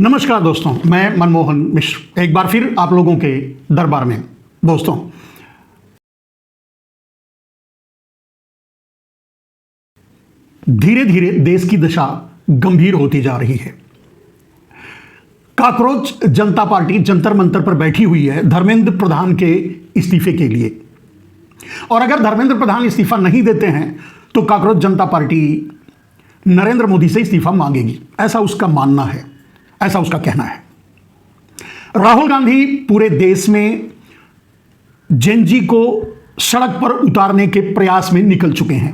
नमस्कार दोस्तों, मैं मनमोहन मिश्र एक बार फिर आप लोगों के दरबार में। दोस्तों, धीरे धीरे देश की दशा गंभीर होती जा रही है। कॉकरोच जनता पार्टी जंतर मंतर पर बैठी हुई है धर्मेंद्र प्रधान के इस्तीफे के लिए, और अगर धर्मेंद्र प्रधान इस्तीफा नहीं देते हैं तो कॉकरोच जनता पार्टी नरेंद्र मोदी से इस्तीफा मांगेगी, ऐसा उसका मानना है, ऐसा उसका कहना है। राहुल गांधी पूरे देश में जेनजी को सड़क पर उतारने के प्रयास में निकल चुके हैं।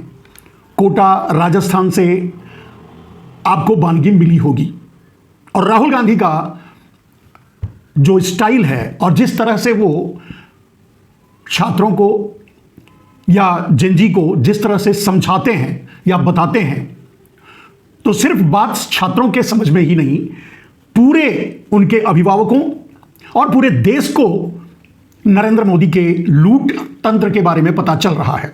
कोटा राजस्थान से आपको वानगी मिली होगी, और राहुल गांधी का जो स्टाइल है और जिस तरह से वो छात्रों को या जेनजी को जिस तरह से समझाते हैं या बताते हैं, तो सिर्फ बात छात्रों के समझ में ही नहीं, पूरे उनके अभिभावकों और पूरे देश को नरेंद्र मोदी के लूट तंत्र के बारे में पता चल रहा है।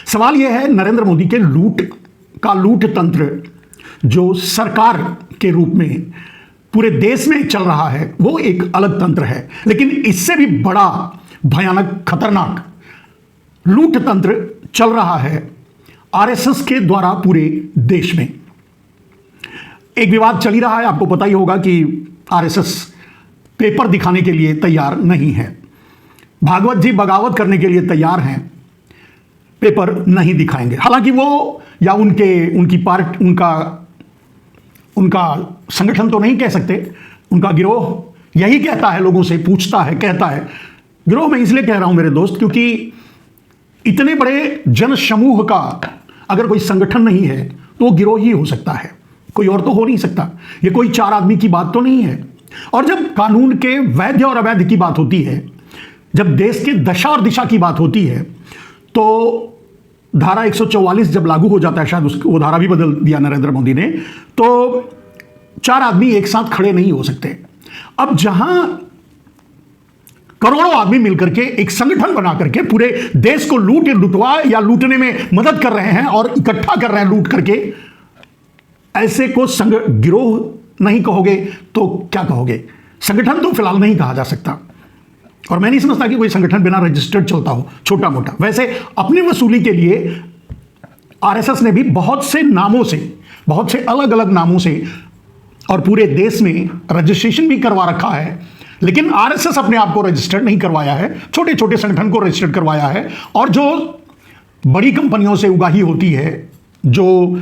सवाल यह है, नरेंद्र मोदी के लूट तंत्र जो सरकार के रूप में पूरे देश में चल रहा है वो एक अलग तंत्र है, लेकिन इससे भी बड़ा भयानक खतरनाक लूट तंत्र चल रहा है आरएसएस के द्वारा पूरे देश में। एक विवाद चल ही रहा है, आपको पता ही होगा कि आरएसएस पेपर दिखाने के लिए तैयार नहीं है। भागवत जी बगावत करने के लिए तैयार हैं, पेपर नहीं दिखाएंगे। हालांकि वो या उनका संगठन तो नहीं कह सकते, उनका गिरोह यही कहता है, लोगों से पूछता है, कहता है। गिरोह मैं इसलिए कह रहा हूं मेरे दोस्त, क्योंकि इतने बड़े जन समूह का अगर कोई संगठन नहीं है तो वो गिरोह ही हो सकता है, कोई और तो हो नहीं सकता। ये कोई चार आदमी की बात तो नहीं है। और जब कानून के वैध और अवैध की बात होती है, जब देश के दशा और दिशा की बात होती है, तो धारा 144 जब लागू हो जाता है, शायद वो धारा भी बदल दिया नरेंद्र मोदी ने, तो चार आदमी एक साथ खड़े नहीं हो सकते। अब जहां करोड़ों आदमी मिलकर के एक संगठन बना करके पूरे देश को लुटवा या लूटने में मदद कर रहे हैं और इकट्ठा कर रहे हैं लूट करके, ऐसे को गिरोह नहीं कहोगे तो क्या कहोगे? संगठन तो फिलहाल नहीं कहा जा सकता, और मैं नहीं समझता कि कोई संगठन बिना रजिस्टर्ड चलता हो, छोटा मोटा। वैसे अपनी वसूली के लिए आरएसएस ने भी बहुत से नामों से, बहुत से अलग अलग नामों से और पूरे देश में रजिस्ट्रेशन भी करवा रखा है, लेकिन आरएसएस अपने आप को रजिस्टर्ड नहीं करवाया है, छोटे छोटे संगठन को रजिस्टर्ड करवाया है। और जो बड़ी कंपनियों से उगाही होती है, जो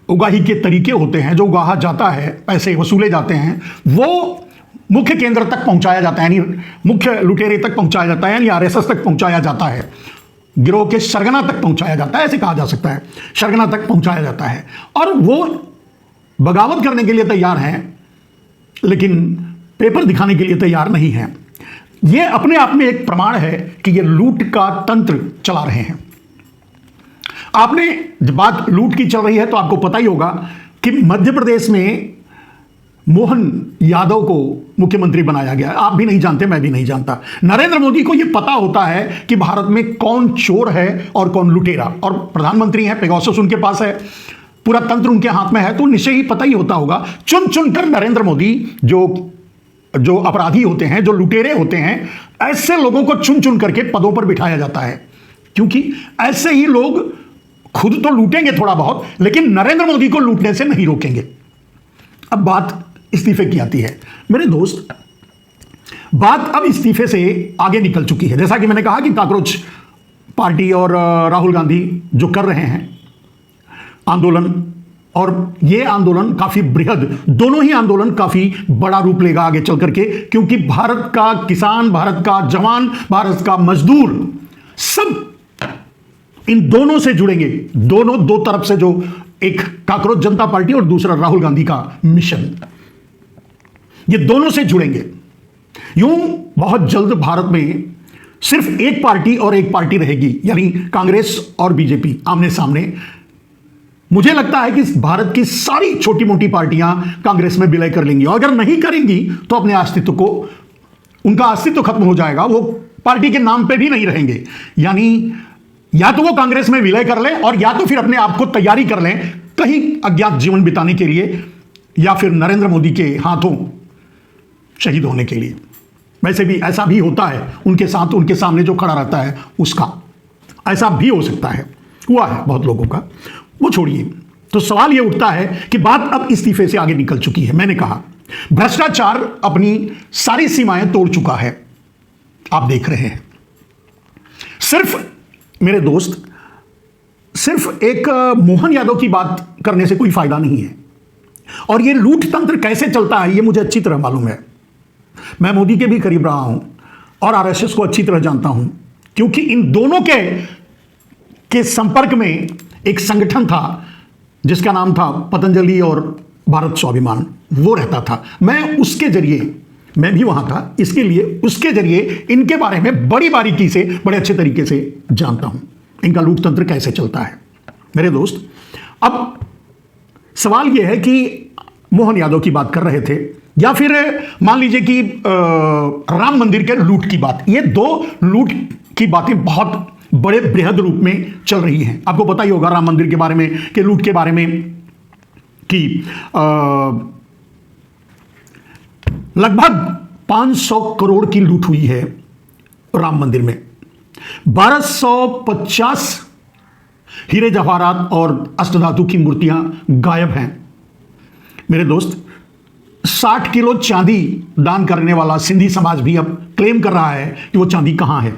उगाही के तरीके होते हैं, जो उगाहा जाता है, पैसे वसूले जाते हैं, वो मुख्य केंद्र तक पहुंचाया जाता है, यानी मुख्य लुटेरे तक पहुंचाया जाता है, यानी आरएसएस तक पहुंचाया जाता है, गिरोह के सरगना तक पहुंचाया जाता है, ऐसे कहा जा सकता है, सरगना तक पहुंचाया जाता है। और वो बगावत करने के लिए तैयार हैं, लेकिन पेपर दिखाने के लिए तैयार नहीं हैं। ये अपने आप में एक प्रमाण है कि ये लूट का तंत्र चला रहे हैं। आपने जब बात लूट की चल रही है तो आपको पता ही होगा कि मध्य प्रदेश में मोहन यादव को मुख्यमंत्री बनाया गया। आप भी नहीं जानते, मैं भी नहीं जानता। नरेंद्र मोदी को यह पता होता है कि भारत में कौन चोर है और कौन लुटेरा, और प्रधानमंत्री हैं, पेगासस उनके पास है, पूरा तंत्र उनके हाथ में है, तो निश्चय ही पता ही होता होगा। चुन चुनकर नरेंद्र मोदी जो अपराधी होते हैं, जो लुटेरे होते हैं, ऐसे लोगों को चुन चुन करके पदों पर बिठाया जाता है, क्योंकि ऐसे ही लोग खुद तो लूटेंगे थोड़ा बहुत, लेकिन नरेंद्र मोदी को लूटने से नहीं रोकेंगे। अब बात इस्तीफे की आती है मेरे दोस्त। बात अब इस्तीफे से आगे निकल चुकी है। जैसा कि मैंने कहा कि कॉकरोच पार्टी और राहुल गांधी जो कर रहे हैं आंदोलन, और ये आंदोलन काफी बृहद, दोनों ही आंदोलन काफी बड़ा रूप लेगा आगे चल करके, क्योंकि भारत का किसान, भारत का जवान, भारत का मजदूर सब इन दोनों से जुड़ेंगे। दोनों दो तरफ से, जो एक कॉकरोच जनता पार्टी और दूसरा राहुल गांधी का मिशन, ये दोनों से जुड़ेंगे। यूं बहुत जल्द भारत में सिर्फ एक पार्टी और एक पार्टी रहेगी, यानी कांग्रेस और बीजेपी आमने सामने। मुझे लगता है कि भारत की सारी छोटी मोटी पार्टियां कांग्रेस में विलय कर लेंगी, और अगर नहीं करेंगी तो अपने अस्तित्व को, उनका अस्तित्व खत्म हो जाएगा, वो पार्टी के नाम पे भी नहीं रहेंगे। यानी या तो वो कांग्रेस में विलय कर लें, और या तो फिर अपने आप को तैयारी कर लें कहीं अज्ञात जीवन बिताने के लिए, या फिर नरेंद्र मोदी के हाथों शहीद होने के लिए। वैसे भी ऐसा भी होता है, उनके साथ उनके सामने जो खड़ा रहता है उसका, ऐसा भी हो सकता है, हुआ है बहुत लोगों का। वो छोड़िए, तो सवाल ये उठता है कि बात अब इस्तीफे से आगे निकल चुकी है। मैंने कहा भ्रष्टाचार अपनी सारी सीमाएं तोड़ चुका है, आप देख रहे हैं। सिर्फ मेरे दोस्त, सिर्फ एक मोहन यादव की बात करने से कोई फायदा नहीं है। और ये लूट तंत्र कैसे चलता है ये मुझे अच्छी तरह मालूम है। मैं मोदी के भी करीब रहा हूं और आरएसएस को अच्छी तरह जानता हूं, क्योंकि इन दोनों के संपर्क में एक संगठन था जिसका नाम था पतंजलि और भारत स्वाभिमान, वो रहता था। मैं उसके जरिए, मैं भी वहां था, इसके लिए उसके जरिए इनके बारे में बड़ी बारीकी से, बड़े अच्छे तरीके से जानता हूं इनका लूट तंत्र कैसे चलता है। मेरे दोस्त, अब सवाल यह है कि मोहन यादव की बात कर रहे थे, या फिर मान लीजिए कि राम मंदिर के लूट की बात। ये दो लूट की बातें बहुत बड़े बृहद रूप में चल रही हैं। आपको पता ही होगा राम मंदिर के बारे में, के लूट के बारे में कि लगभग 500 करोड़ की लूट हुई है राम मंदिर में। 1250 हीरे जवाहरात और अष्टधातु की मूर्तियां गायब हैं। मेरे दोस्त, 60 किलो चांदी दान करने वाला सिंधी समाज भी अब क्लेम कर रहा है कि वो चांदी कहां है।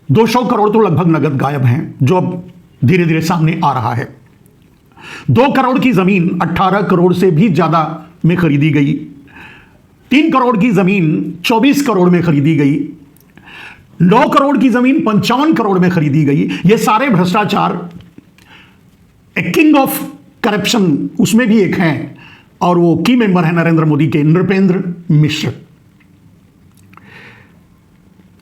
200 करोड़ तो लगभग नगद गायब हैं, जो अब धीरे धीरे सामने आ रहा है। 2 करोड़ की जमीन 18 करोड़ से भी ज्यादा में खरीदी गई। 3 करोड़ की जमीन 24 करोड़ में खरीदी गई। 9 करोड़ की जमीन 55 करोड़ में खरीदी गई। ये सारे भ्रष्टाचार, किंग ऑफ करप्शन उसमें भी एक हैं, और वो की मेंबर है नरेंद्र मोदी के, नृपेंद्र मिश्र।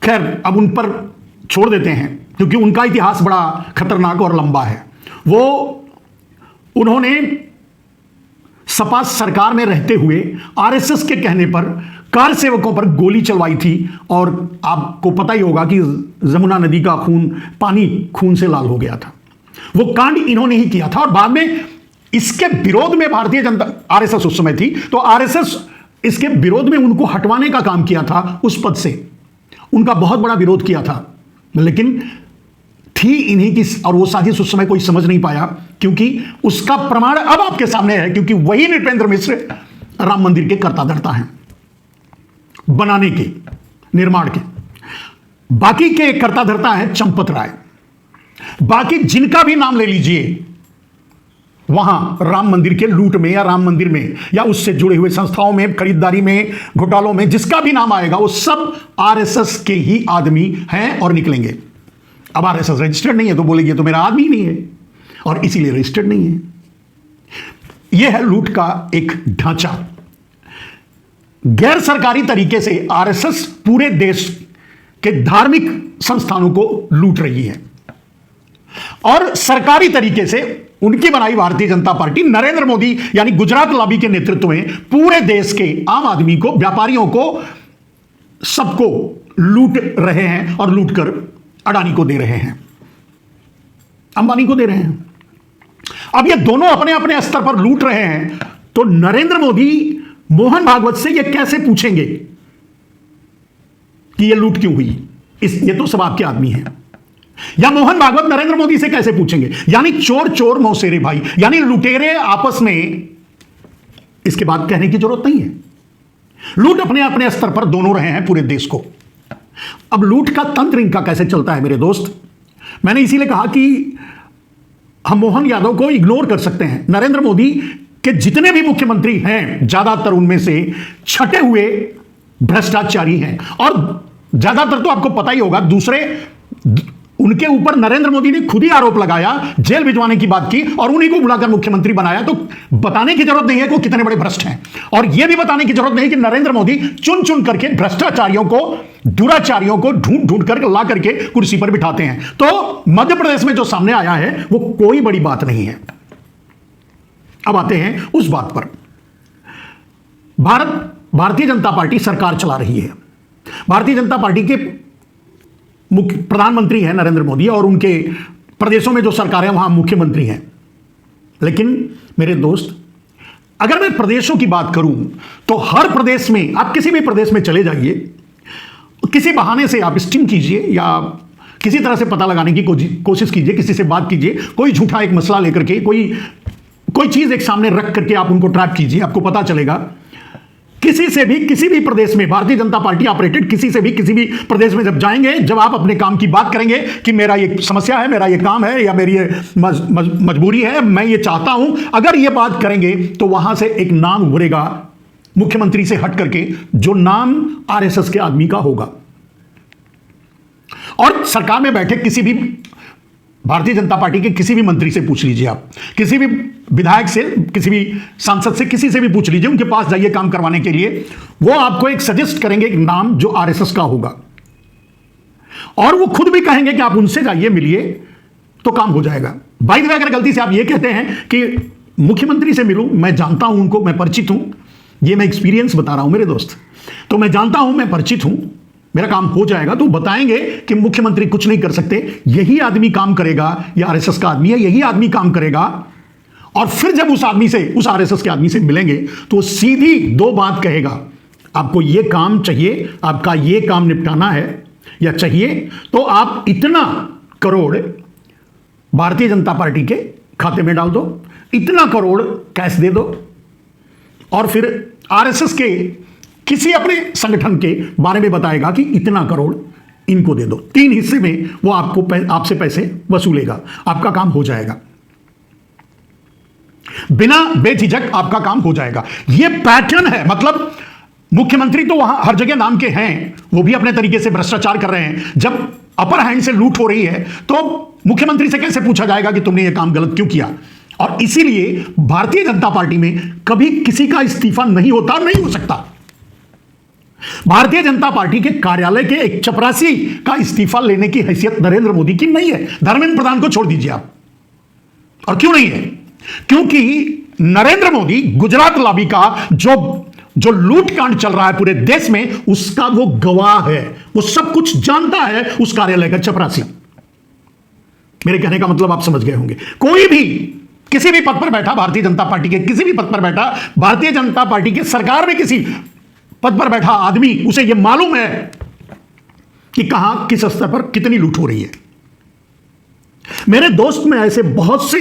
खैर, अब उन पर छोड़ देते हैं, क्योंकि उनका इतिहास बड़ा खतरनाक और लंबा है। उन्होंने सपा सरकार में रहते हुए आरएसएस के कहने पर कार सेवकों पर गोली चलवाई थी, और आपको पता ही होगा कि जमुना नदी का पानी खून से लाल हो गया था। वो कांड इन्होंने ही किया था, और बाद में इसके विरोध में भारतीय जनता, आरएसएस उस समय थी, तो आरएसएस इसके विरोध में उनको हटवाने का काम किया था उस पद से। उनका बहुत बड़ा विरोध किया था, लेकिन थी इन्हीं की, और वो साजिश उस समय कोई समझ नहीं पाया, क्योंकि उसका प्रमाण अब आपके सामने है, क्योंकि वही नृपेंद्र मिश्र राम मंदिर के कर्ता धर्ता हैं, बनाने के, निर्माण के। बाकी के कर्ता धर्ता हैं चंपत राय। बाकी जिनका भी नाम ले लीजिए, वहां राम मंदिर के लूट में या राम मंदिर में या उससे जुड़े हुए संस्थाओं में, खरीदारी में, घोटालों में, जिसका भी नाम आएगा वो सब आरएसएस के ही आदमी हैं और निकलेंगे। अब आरएसएस रजिस्टर्ड नहीं है तो बोलेंगे तो मेरा आदमी नहीं है, और इसीलिए रजिस्टर्ड नहीं है। यह है लूट का एक ढांचा। गैर सरकारी तरीके से आरएसएस पूरे देश के धार्मिक संस्थानों को लूट रही है, और सरकारी तरीके से उनकी बनाई भारतीय जनता पार्टी, नरेंद्र मोदी यानी गुजरात लॉबी के नेतृत्व में पूरे देश के आम आदमी को, व्यापारियों को, सबको लूट रहे हैं, और लूट कर अडानी को दे रहे हैं, अंबानी को दे रहे हैं। अब ये दोनों अपने अपने स्तर पर लूट रहे हैं, तो नरेंद्र मोदी मोहन भागवत से ये कैसे पूछेंगे कि ये लूट क्यों हुई? ये तो सब आपके आदमी हैं। या मोहन भागवत नरेंद्र मोदी से कैसे पूछेंगे? यानी चोर चोर मौसेरे भाई, यानी लुटेरे आपस में। इसके बाद कहने की जरूरत नहीं है। लूट अपने अपने स्तर पर दोनों रहे हैं पूरे देश को। अब लूट का तंत्र इनका कैसे चलता है मेरे दोस्त? मैंने इसीलिए कहा कि हम मोहन यादव को इग्नोर कर सकते हैं। नरेंद्र मोदी के जितने भी मुख्यमंत्री हैं, ज्यादातर उनमें से छटे हुए भ्रष्टाचारी हैं, और ज्यादातर तो आपको पता ही होगा, दूसरे उनके ऊपर नरेंद्र मोदी ने खुद ही आरोप लगाया, जेल भिजवाने की बात की, और उन्हीं को बुलाकर मुख्यमंत्री बनाया। तो बताने की जरूरत नहीं है कि वो कितने बड़े भ्रष्ट हैं, और यह भी बताने की जरूरत नहीं कि नरेंद्र मोदी चुन चुन करके भ्रष्टाचारियों को, दुराचारियों को ढूंढ ढूंढ कर ला करके कुर्सी पर बिठाते हैं। तो मध्य प्रदेश में जो सामने आया है वो कोई बड़ी बात नहीं है। अब आते हैं उस बात पर। भारतीय जनता पार्टी सरकार चला रही है। भारतीय जनता पार्टी के मुख्य प्रधानमंत्री हैं नरेंद्र मोदी, और उनके प्रदेशों में जो सरकार है वहां मुख्यमंत्री हैं। लेकिन मेरे दोस्त, अगर मैं प्रदेशों की बात करूं तो हर प्रदेश में, आप किसी भी प्रदेश में चले जाइए, किसी बहाने से आप स्टिंग कीजिए या किसी तरह से पता लगाने की कोशिश कीजिए, किसी से बात कीजिए, कोई झूठा एक मसला लेकर के, कोई चीज एक सामने रख करके आप उनको ट्रैप कीजिए, आपको पता चलेगा किसी से भी, किसी भी प्रदेश में भारतीय जनता पार्टी ऑपरेटेड किसी से भी किसी भी प्रदेश में जब जाएंगे, जब आप अपने काम की बात करेंगे कि मेरा ये समस्या है, मेरा ये काम है या मेरी ये मजबूरी है, मैं ये चाहता हूं, अगर ये बात करेंगे तो वहां से एक नाम उभरेगा मुख्यमंत्री से हट करके, जो नाम आरएसएस के आदमी का होगा। और सरकार में बैठे किसी भी भारतीय जनता पार्टी के किसी भी मंत्री से पूछ लीजिए, आप किसी भी विधायक से, किसी भी सांसद से, किसी से भी पूछ लीजिए, उनके पास जाइए काम करवाने के लिए, वो आपको एक सजेस्ट करेंगे एक नाम जो आरएसएस का होगा, और वो खुद भी कहेंगे कि आप उनसे जाइए, मिलिए, तो काम हो जाएगा। बाय द वे, अगर गलती से आप ये कहते हैं कि मुख्यमंत्री से मिलूं, मैं जानता हूं उनको, मैं परिचित हूं, ये मैं एक्सपीरियंस बता रहा हूं मेरे दोस्त, तो मैं जानता हूं, मैं परिचित हूं, मेरा काम हो जाएगा, तो बताएंगे कि मुख्यमंत्री कुछ नहीं कर सकते, यही आदमी काम करेगा, यह आरएसएस का आदमी है, यही आदमी काम करेगा। और फिर जब उस आदमी से, उस आरएसएस के आदमी से मिलेंगे, तो वो सीधी दो बात कहेगा, आपको ये काम चाहिए, आपका ये काम निपटाना है या चाहिए, तो आप इतना करोड़ भारतीय जनता पार्टी के खाते में डाल दो, इतना करोड़ कैश दे दो, और फिर आरएसएस के किसी अपने संगठन के बारे में बताएगा कि इतना करोड़ इनको दे दो, 3 हिस्से में वो आपसे पैसे वसूलेगा, आपका काम हो जाएगा, बिना बेझिझक आपका काम हो जाएगा। ये पैटर्न है। मतलब मुख्यमंत्री तो वहां हर जगह नाम के हैं, वो भी अपने तरीके से भ्रष्टाचार कर रहे हैं। जब अपर हैंड से लूट हो रही है तो मुख्यमंत्री से कैसे पूछा जाएगा कि तुमने ये काम गलत क्यों किया? और इसीलिए भारतीय जनता पार्टी में कभी किसी का इस्तीफा नहीं होता, नहीं हो सकता। भारतीय जनता पार्टी के कार्यालय के एक चपरासी का इस्तीफा लेने की हैसियत नरेंद्र मोदी की नहीं है। धर्मेंद्र प्रधान को छोड़ दीजिए आप। और क्यों नहीं है? क्योंकि नरेंद्र मोदी गुजरात लॉबी का जो लूटकांड चल रहा है पूरे देश में, उसका वो गवाह है, वो सब कुछ जानता है। उस कार्यालय का चपरासी, मेरे कहने का मतलब आप समझ गए होंगे। कोई भी किसी भी पद पर बैठा, भारतीय जनता पार्टी के किसी भी पद पर बैठा, भारतीय जनता पार्टी की सरकार में किसी पद पर बैठा आदमी, उसे यह मालूम है कि कहां किस स्तर पर कितनी लूट हो रही है। मेरे दोस्त में ऐसे बहुत से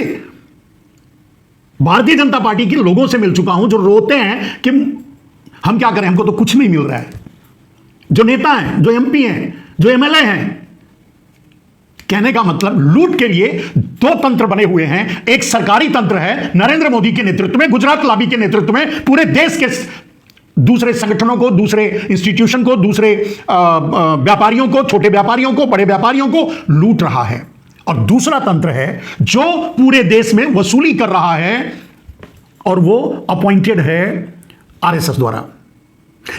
भारतीय जनता पार्टी के लोगों से मिल चुका हूं जो रोते हैं कि हम क्या करें, हमको तो कुछ नहीं मिल रहा है। जो नेता हैं, जो एमपी हैं, जो एमएलए हैं, कहने का मतलब लूट के लिए 2 तंत्र बने हुए हैं। एक सरकारी तंत्र है नरेंद्र मोदी के नेतृत्व में, गुजरात लॉबी के नेतृत्व में, पूरे देश के दूसरे संगठनों को, दूसरे इंस्टीट्यूशन को, दूसरे व्यापारियों को, छोटे व्यापारियों को, बड़े व्यापारियों को लूट रहा है। और दूसरा तंत्र है जो पूरे देश में वसूली कर रहा है, और वो अपॉइंटेड है आरएसएस द्वारा।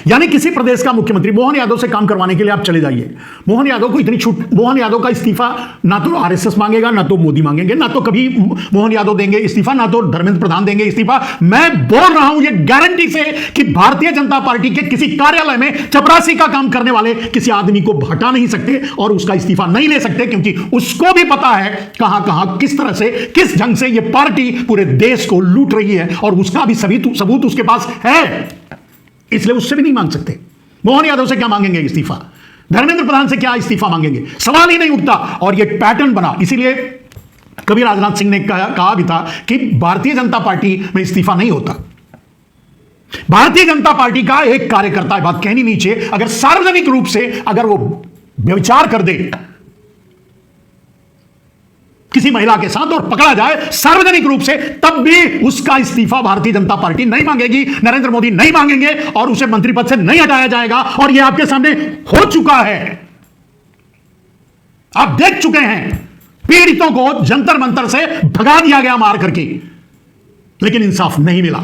यानी किसी प्रदेश का मुख्यमंत्री, मोहन यादव से काम करवाने के लिए आप चले जाइए, मोहन यादव को इतनी छूट, मोहन यादव का इस्तीफा ना तो आरएसएस मांगेगा, ना तो मोदी मांगेंगे, ना तो कभी मोहन यादव देंगे इस्तीफा, ना तो धर्मेंद्र प्रधान देंगे इस्तीफा। मैं बोल रहा हूं ये गारंटी से कि भारतीय जनता पार्टी के किसी कार्यालय में चपरासी का काम करने वाले किसी आदमी को हटा नहीं सकते और उसका इस्तीफा नहीं ले सकते, क्योंकि उसको भी पता है कहां कहां किस तरह से, किस ढंग से यह पार्टी पूरे देश को लूट रही है, और उसका भी सभी सबूत उसके पास है। इसलिए उससे भी नहीं मांग सकते। मोहन यादव से क्या मांगेंगे इस्तीफा? धर्मेंद्र प्रधान से क्या इस्तीफा मांगेंगे? सवाल ही नहीं उठता। और यह पैटर्न बना। इसीलिए कभी राजनाथ सिंह ने कहा भी था कि भारतीय जनता पार्टी में इस्तीफा नहीं होता। भारतीय जनता पार्टी का एक कार्यकर्ता, बात कहनी नहीं चाहिए, अगर सार्वजनिक रूप से अगर वो व्यभिचार कर दे किसी महिला के साथ और पकड़ा जाए सार्वजनिक रूप से, तब भी उसका इस्तीफा भारतीय जनता पार्टी नहीं मांगेगी, नरेंद्र मोदी नहीं मांगेंगे, और उसे मंत्री पद से नहीं हटाया जाएगा। और यह आपके सामने हो चुका है, आप देख चुके हैं। पीड़ितों को जंतर मंतर से भगा दिया गया मार करके, लेकिन इंसाफ नहीं मिला।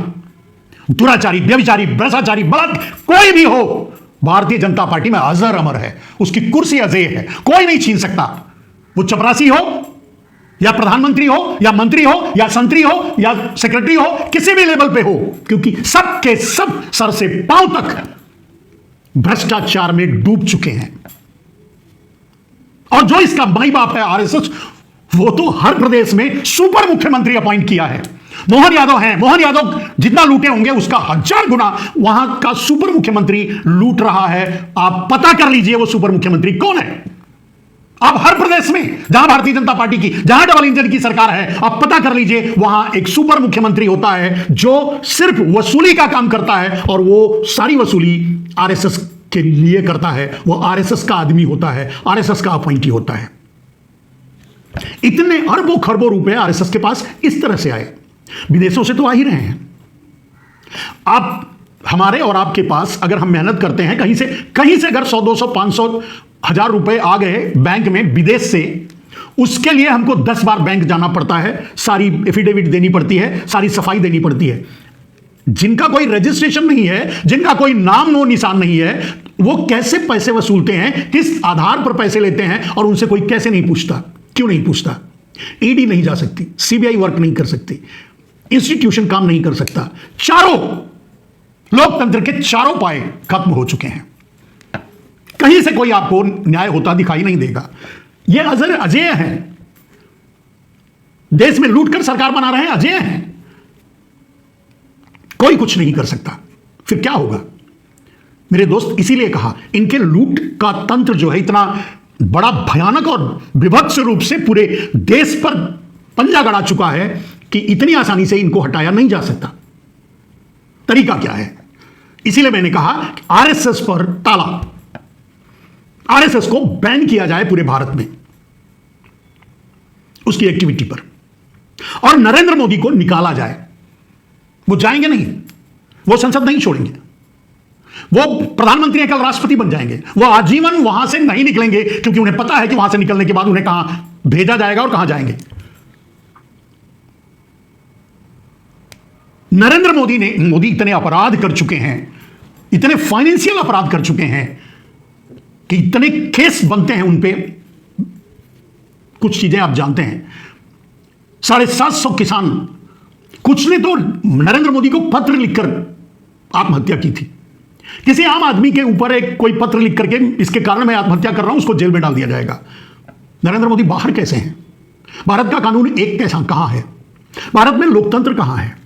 दुराचारी, व्यभिचारी, भ्रष्टाचारी, कोई भी हो, भारतीय जनता पार्टी में अजर अमर है, उसकी कुर्सी अजेय है, कोई नहीं छीन सकता। वो चपरासी हो या प्रधानमंत्री हो या मंत्री हो या संतरी हो या सेक्रेटरी हो, किसी भी लेवल पे हो, क्योंकि सब के सब सर से पांव तक भ्रष्टाचार में डूब चुके हैं। और जो इसका माई बाप है आरएसएस, वो तो हर प्रदेश में सुपर मुख्यमंत्री अपॉइंट किया है। मोहन यादव हैं, मोहन यादव जितना लूटे होंगे उसका 1000 गुना वहां का सुपर मुख्यमंत्री लूट रहा है। आप पता कर लीजिए वो सुपर मुख्यमंत्री कौन है। आप हर प्रदेश में जहां भारतीय जनता पार्टी की, जहां डबल इंजन की सरकार है, आप पता कर लीजिए वहां एक सुपर मुख्यमंत्री होता है जो सिर्फ वसूली का काम करता है, और वो सारी वसूली आरएसएस के लिए करता है। वो आरएसएस का आदमी होता है, आरएसएस का अपॉइंटी होता है। इतने अरबों खरबों रुपए आरएसएस के पास इस तरह से आए, विदेशों से तो आ ही रहे हैं। आप हमारे और आपके पास अगर हम मेहनत करते हैं, कहीं से अगर 100, 200, 500, 1000 रुपए आ गए बैंक में विदेश से, उसके लिए हमको 10 बार बैंक जाना पड़ता है, सारी एफिडेविट देनी पड़ती है, सारी सफाई देनी पड़ती है। जिनका कोई रजिस्ट्रेशन नहीं है, जिनका कोई नाम नो निशान नहीं है, वो कैसे पैसे वसूलते हैं, किस आधार पर पैसे लेते हैं, और उनसे कोई कैसे नहीं पूछता? क्यों नहीं पूछता? ईडी नहीं जा सकती, सीबीआई वर्क नहीं कर सकती, इंस्टीट्यूशन काम नहीं कर सकता। चारों लोकतंत्र के चारों पाए खत्म हो चुके हैं। कहीं से कोई आपको न्याय होता दिखाई नहीं देगा। ये अजय हैं, देश में लूट कर सरकार बना रहे हैं, अजय हैं, कोई कुछ नहीं कर सकता। फिर क्या होगा मेरे दोस्त? इसीलिए कहा इनके लूट का तंत्र जो है इतना बड़ा भयानक और विभत्स रूप से पूरे देश पर पंजा गड़ा चुका है कि इतनी आसानी से इनको हटाया नहीं जा सकता। तरीका क्या है? इसीलिए मैंने कहा आरएसएस पर ताला, आरएसएस को बैन किया जाए पूरे भारत में उसकी एक्टिविटी पर, और नरेंद्र मोदी को निकाला जाए। वो जाएंगे नहीं, वो संसद नहीं छोड़ेंगे, वो प्रधानमंत्री कल राष्ट्रपति बन जाएंगे, वो आजीवन वहां से नहीं निकलेंगे, क्योंकि उन्हें पता है कि वहां से निकलने के बाद उन्हें कहां भेजा जाएगा और कहां जाएंगे। नरेंद्र मोदी इतने अपराध कर चुके हैं, इतने फाइनेंशियल अपराध कर चुके हैं कि इतने केस बनते हैं उन पे। कुछ चीजें आप जानते हैं, 750 किसान, कुछ ने तो नरेंद्र मोदी को पत्र लिखकर आत्महत्या की थी। किसी आम आदमी के ऊपर एक कोई पत्र लिख करके इसके कारण मैं आत्महत्या कर रहा हूं, उसको जेल में डाल दिया जाएगा। नरेंद्र मोदी बाहर कैसे हैं? भारत का कानून एक कैसा कहां है? भारत में लोकतंत्र कहां है?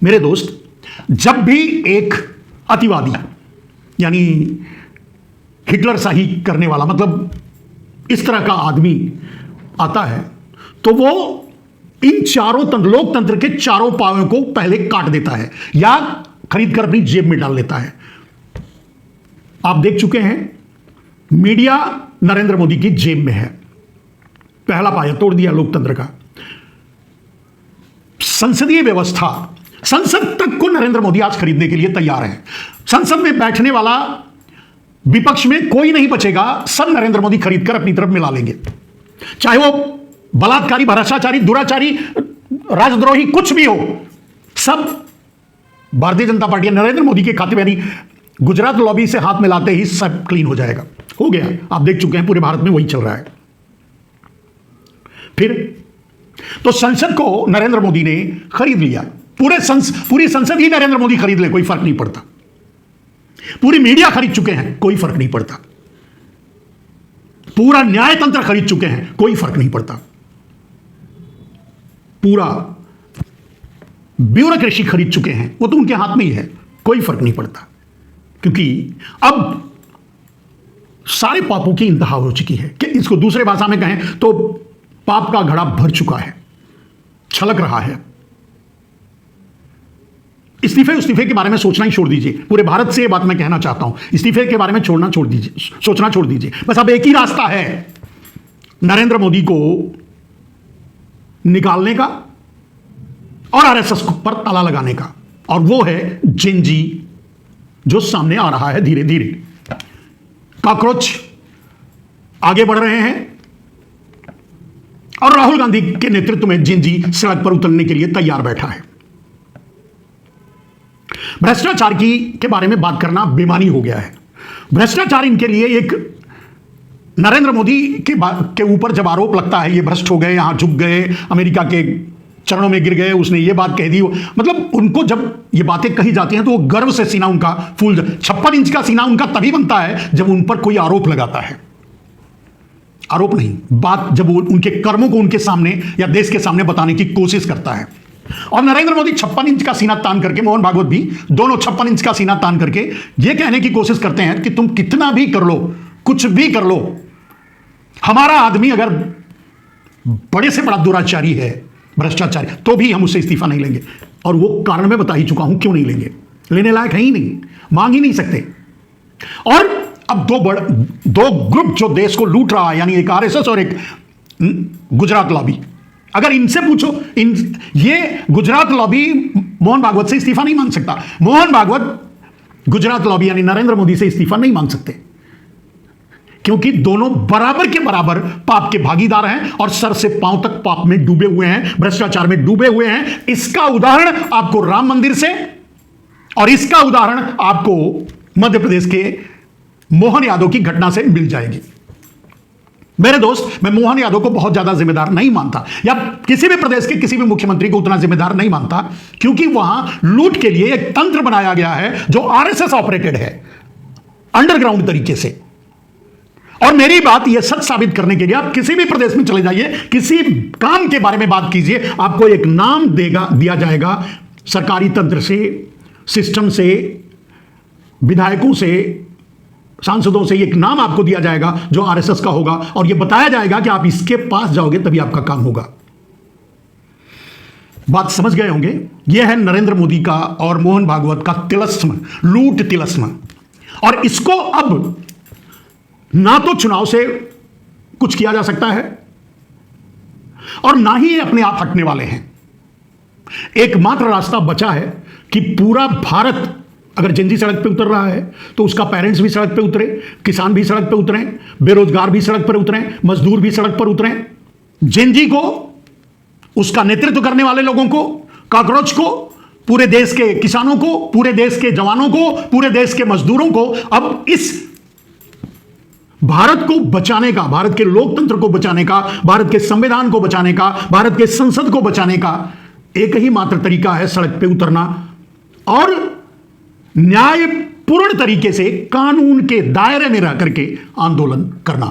मेरे दोस्त, जब भी एक अतिवादी यानी हिटलर शाही करने वाला, मतलब इस तरह का आदमी आता है, तो वो इन चारों लोकतंत्र के चारों पांवों को पहले काट देता है या खरीद कर अपनी जेब में डाल लेता है। आप देख चुके हैं, मीडिया नरेंद्र मोदी की जेब में है। पहला पाया तोड़ दिया लोकतंत्र का। संसदीय व्यवस्था, संसद तक को नरेंद्र मोदी आज खरीदने के लिए तैयार है। संसद में बैठने वाला विपक्ष में कोई नहीं बचेगा, सब नरेंद्र मोदी खरीद कर अपनी तरफ मिला लेंगे। चाहे वो बलात्कारी, भ्रष्टाचारी, दुराचारी, राजद्रोही कुछ भी हो, सब भारतीय जनता पार्टी नरेंद्र मोदी के खाते में, यानी गुजरात लॉबी से हाथ मिलाते ही सब क्लीन हो जाएगा। हो गया, आप देख चुके हैं पूरे भारत में वही चल रहा है। फिर तो संसद को नरेंद्र मोदी ने खरीद लिया। पूरी संसद ही नरेंद्र मोदी खरीद ले, कोई फर्क नहीं पड़ता। पूरी मीडिया खरीद चुके हैं, कोई फर्क नहीं पड़ता। पूरा न्याय तंत्र खरीद चुके हैं, कोई फर्क नहीं पड़ता। पूरा ब्यूरोक्रेसी खरीद चुके हैं, वो तो उनके हाथ में ही है, कोई फर्क नहीं पड़ता। क्योंकि अब सारे पापों की इंतहा हो चुकी है कि इसको दूसरे भाषा में कहें तो पाप का घड़ा भर चुका है, छलक रहा है। इस्तीफे के बारे में सोचना ही छोड़ दीजिए। पूरे भारत से ये बात मैं कहना चाहता हूं, इस्तीफे के बारे में सोचना छोड़ दीजिए। बस अब एक ही रास्ता है नरेंद्र मोदी को निकालने का और आरएसएस पर ताला लगाने का, और वो है जेनजी जो सामने आ रहा है धीरे धीरे। कॉकरोच आगे बढ़ रहे हैं और राहुल गांधी के नेतृत्व में जेनजी सड़क पर उतरने के लिए तैयार बैठा है। भ्रष्टाचार के बारे में बात करना बेमानी हो गया है। भ्रष्टाचार इनके लिए एक, नरेंद्र मोदी के ऊपर जब आरोप लगता है ये भ्रष्ट हो गए, यहां झुक गए, अमेरिका के चरणों में गिर गए, उसने ये बात कह दी, मतलब उनको जब ये बातें कही जाती हैं तो वो गर्व से सीना उनका फूल 56 इंच का सीना उनका तभी बनता है जब उन पर कोई आरोप लगाता है। आरोप नहीं, बात जब वो उनके कर्मों को उनके सामने या देश के सामने बताने की कोशिश करता है। और नरेंद्र मोदी 56 इंच का सीना तान करके, मोहन भागवत भी दोनों 56 इंच का सीना तान करके ये कहने की कोशिश करते हैं कि तुम कितना भी कर लो, कुछ भी कर लो, हमारा आदमी अगर बड़े से बड़ा दुराचारी है, भ्रष्टाचारी, तो भी हम उससे इस्तीफा नहीं लेंगे। और वो कारण मैं बता ही चुका हूं क्यों नहीं लेंगे, लेने लायक है ही नहीं, मांग ही नहीं सकते। और अब दो ग्रुप जो देश को लूट रहा है, यानी एक आरएसएस और एक गुजरात लॉबी, अगर इनसे पूछो, ये गुजरात लॉबी मोहन भागवत से इस्तीफा नहीं मांग सकता, मोहन भागवत गुजरात लॉबी यानी नरेंद्र मोदी से इस्तीफा नहीं मांग सकते, क्योंकि दोनों बराबर के बराबर पाप के भागीदार हैं और सर से पांव तक पाप में डूबे हुए हैं, भ्रष्टाचार में डूबे हुए हैं। इसका उदाहरण आपको राम मंदिर से, और इसका उदाहरण आपको मध्य प्रदेश के मोहन यादव की घटना से मिल जाएगी। मेरे दोस्त, मैं मोहन यादव को बहुत ज्यादा जिम्मेदार नहीं मानता, या किसी भी प्रदेश के किसी भी मुख्यमंत्री को उतना जिम्मेदार नहीं मानता, क्योंकि वहां लूट के लिए एक तंत्र बनाया गया है जो आरएसएस ऑपरेटेड है अंडरग्राउंड तरीके से। और मेरी बात यह सच साबित करने के लिए आप किसी भी प्रदेश में चले जाइए, किसी काम के बारे में बात कीजिए, आपको एक नाम दिया जाएगा सरकारी तंत्र से, सिस्टम से, विधायकों से, सांसदों से, एक नाम आपको दिया जाएगा जो आरएसएस का होगा, और यह बताया जाएगा कि आप इसके पास जाओगे तभी आपका काम होगा। बात समझ गए होंगे। यह है नरेंद्र मोदी का और मोहन भागवत का तिलस्म, लूट तिलस्म। और इसको अब ना तो चुनाव से कुछ किया जा सकता है और ना ही ये अपने आप हटने वाले हैं। एकमात्र रास्ता बचा है कि पूरा भारत, अगर जेनजी सड़क पे उतर रहा है तो उसका पेरेंट्स भी सड़क पे उतरे, किसान भी सड़क पे उतरे, बेरोजगार भी सड़क पर उतरे, मजदूर भी सड़क पर उतरे। जेनजी को, उसका नेतृत्व करने वाले लोगों को, कॉकरोच को, पूरे देश के किसानों को, पूरे देश के जवानों को, पूरे देश के मजदूरों को अब इस भारत को बचाने का, भारत के लोकतंत्र को बचाने का, भारत के संविधान को बचाने का, भारत के संसद को बचाने का एक ही मात्र तरीका है सड़क पे उतरना और न्यायपूर्ण तरीके से कानून के दायरे में रह करके आंदोलन करना।